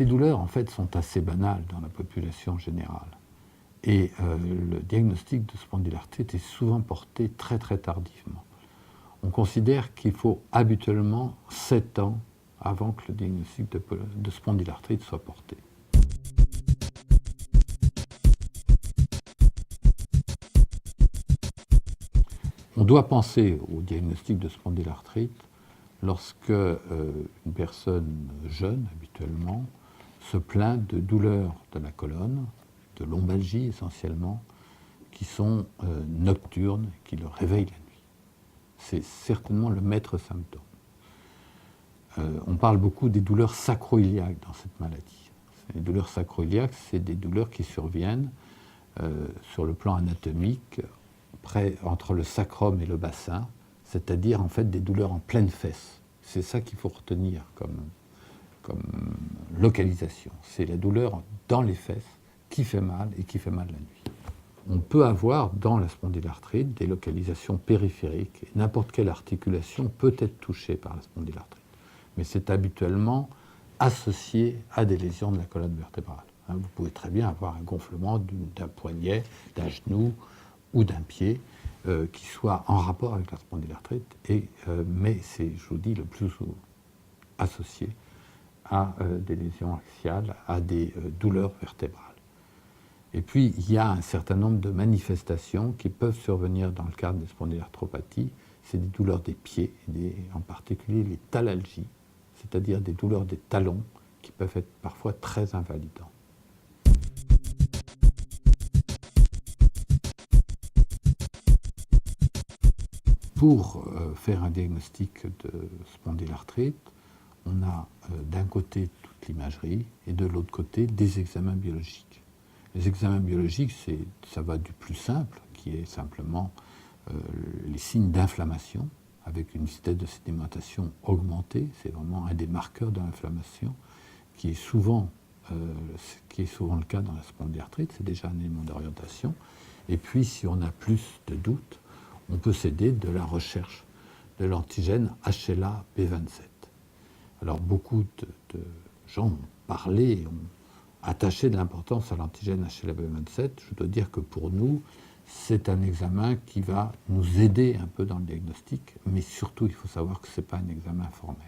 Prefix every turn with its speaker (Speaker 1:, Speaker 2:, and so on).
Speaker 1: Ces douleurs, en fait, sont assez banales dans la population générale. Et le diagnostic de spondylarthrite est souvent porté très très tardivement. On considère qu'il faut habituellement 7 ans avant que le diagnostic de spondylarthrite soit porté. On doit penser au diagnostic de spondylarthrite lorsque une personne jeune, habituellement, se plaint de douleurs de la colonne, de lombalgie essentiellement, qui sont nocturnes, qui le réveillent la nuit. C'est certainement le maître symptôme. On parle beaucoup des douleurs sacro-iliaques dans cette maladie. Les douleurs sacro-iliaques, c'est des douleurs qui surviennent sur le plan anatomique, entre le sacrum et le bassin, c'est-à-dire en fait des douleurs en pleine fesse. C'est ça qu'il faut retenir comme localisation. C'est la douleur dans les fesses qui fait mal et qui fait mal la nuit. On peut avoir dans la spondylarthrite des localisations périphériques. N'importe quelle articulation peut être touchée par la spondylarthrite, mais c'est habituellement associé à des lésions de la colonne vertébrale. Vous pouvez très bien avoir un gonflement d'un poignet, d'un genou ou d'un pied qui soit en rapport avec la spondylarthrite, mais c'est, je vous dis, le plus associé à des lésions axiales, à des douleurs vertébrales. Et puis, il y a un certain nombre de manifestations qui peuvent survenir dans le cadre des spondylarthropathies. C'est des douleurs des pieds, en particulier les talalgies, c'est-à-dire des douleurs des talons qui peuvent être parfois très invalidants. Pour faire un diagnostic de spondylarthrite, on a d'un côté toute l'imagerie et de l'autre côté des examens biologiques. Les examens biologiques, ça va du plus simple, qui est simplement les signes d'inflammation, avec une vitesse de sédimentation augmentée. C'est vraiment un des marqueurs de l'inflammation, qui est souvent le cas dans la spondylarthrite. C'est déjà un élément d'orientation. Et puis, si on a plus de doutes, on peut s'aider de la recherche de l'antigène HLA-B27. Alors, beaucoup de gens ont parlé, ont attaché de l'importance à l'antigène HLA-B27. Je dois dire que pour nous, c'est un examen qui va nous aider un peu dans le diagnostic, mais surtout, il faut savoir que ce n'est pas un examen formel.